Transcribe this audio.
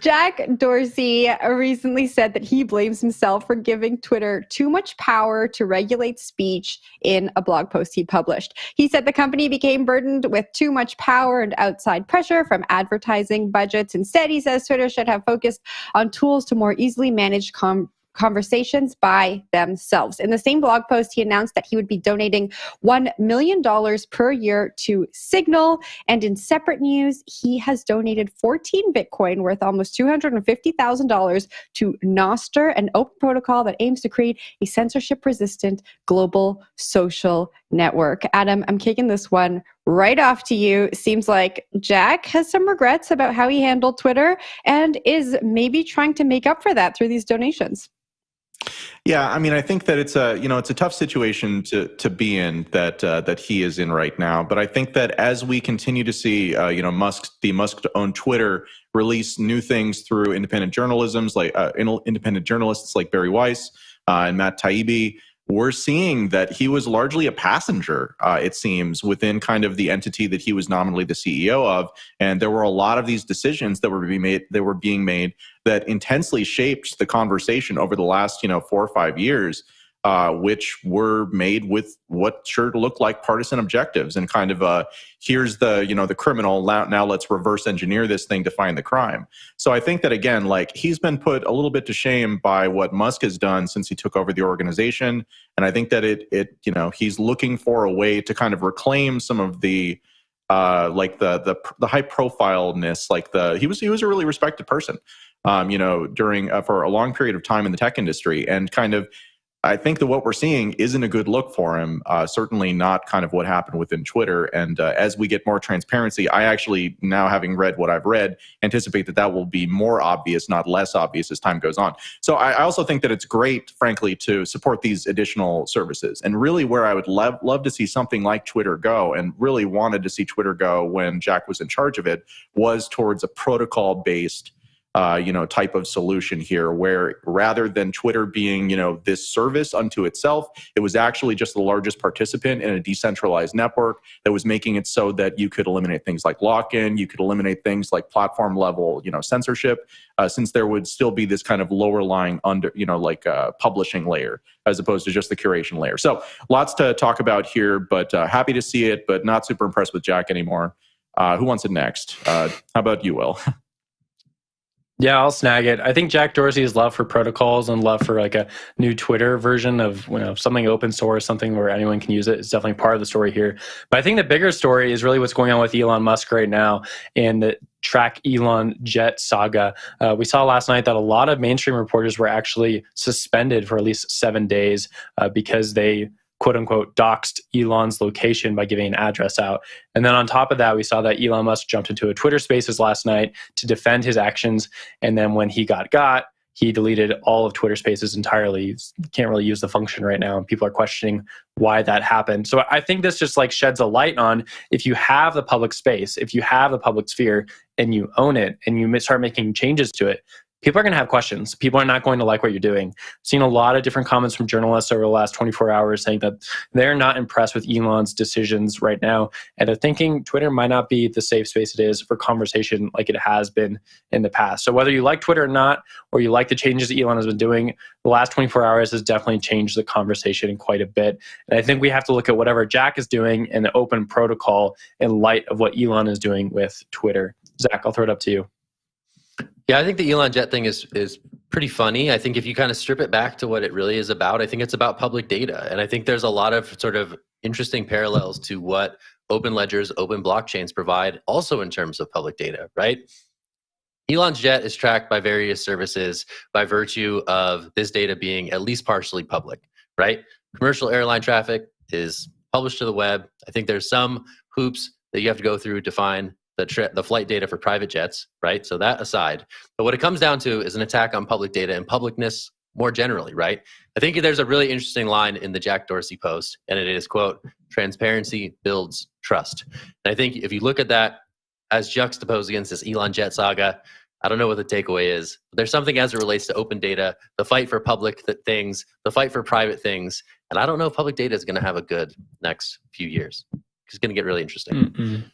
Jack Dorsey recently said that he blames himself for giving Twitter too much power to regulate speech in a blog post he published. He said the company became burdened with too much power and outside pressure from advertising budgets. Instead, he says Twitter should have focused on tools to more easily manage conversations by themselves. In the same blog post, he announced that he would be donating $1 million per year to Signal. And in separate news, he has donated 14 Bitcoin worth almost $250,000 to Nostr, an open protocol that aims to create a censorship-resistant global social network. Adam, I'm kicking this one right off to you. Seems like Jack has some regrets about how he handled Twitter and is maybe trying to make up for that through these donations. Yeah, I mean, I think that it's a tough situation to be in that he is in right now. But I think that as we continue to see, the Musk-owned Twitter release new things through independent journalists like Barry Weiss and Matt Taibbi, we're seeing that he was largely a passenger, it seems, within kind of the entity that he was nominally the CEO of. And there were a lot of these decisions that were being made that intensely shaped the conversation over the last, 4 or 5 years, which were made with what sure looked like partisan objectives and kind of here's the criminal, now let's reverse engineer this thing to find the crime. So I think that, again, like, he's been put a little bit to shame by what Musk has done since he took over the organization. And I think that he's looking for a way to kind of reclaim some of the the high profileness, he was a really respected person, during for a long period of time in the tech industry, and kind of, I think that what we're seeing isn't a good look for him. Certainly not kind of what happened within Twitter. And as we get more transparency, I actually, now having read what I've read, anticipate that will be more obvious, not less obvious, as time goes on. So I also think that it's great, frankly, to support these additional services. And really where I would love to see something like Twitter go, and really wanted to see Twitter go when Jack was in charge of it, was towards a protocol-based type of solution here, where rather than Twitter being, this service unto itself, it was actually just the largest participant in a decentralized network that was making it so that you could eliminate things like lock-in, you could eliminate things like platform level, censorship, since there would still be this kind of lower lying under, publishing layer, as opposed to just the curation layer. So lots to talk about here, but happy to see it, but not super impressed with Jack anymore. Who wants it next? How about you, Will? Yeah, I'll snag it. I think Jack Dorsey's love for protocols and love for like a new Twitter version of something open source, something where anyone can use it, is definitely part of the story here. But I think the bigger story is really what's going on with Elon Musk right now and the track Elon jet saga. We saw last night that a lot of mainstream reporters were actually suspended for at least 7 days because they quote unquote doxed Elon's location by giving an address out. And then on top of that, we saw that Elon Musk jumped into a Twitter Spaces last night to defend his actions. And then when he got, he deleted all of Twitter Spaces entirely. You can't really use the function right now, and people are questioning why that happened. So I think this just sheds a light on, if you have the public space, if you have the public sphere and you own it and you start making changes to it, people are going to have questions. People are not going to like what you're doing. I've seen a lot of different comments from journalists over the last 24 hours saying that they're not impressed with Elon's decisions right now, and they're thinking Twitter might not be the safe space it is for conversation like it has been in the past. So whether you like Twitter or not, or you like the changes that Elon has been doing, the last 24 hours has definitely changed the conversation quite a bit. And I think we have to look at whatever Jack is doing in the open protocol in light of what Elon is doing with Twitter. Zach, I'll throw it up to you. Yeah, I think the Elon Jet thing is pretty funny. I think if you kind of strip it back to what it really is about, I think it's about public data. And I think there's a lot of sort of interesting parallels to what open ledgers, open blockchains provide also in terms of public data, right? Elon's jet is tracked by various services by virtue of this data being at least partially public, right? Commercial airline traffic is published to the web. I think there's some hoops that you have to go through to find the flight data for private jets, right? So that aside. But what it comes down to is an attack on public data and publicness more generally, right? I think there's a really interesting line in the Jack Dorsey post, and it is, quote, "Transparency builds trust." And I think if you look at that as juxtaposed against this Elon jet saga, I don't know what the takeaway is. But there's something as it relates to open data, the fight for public things, the fight for private things. And I don't know if public data is going to have a good next few years. It's going to get really interesting.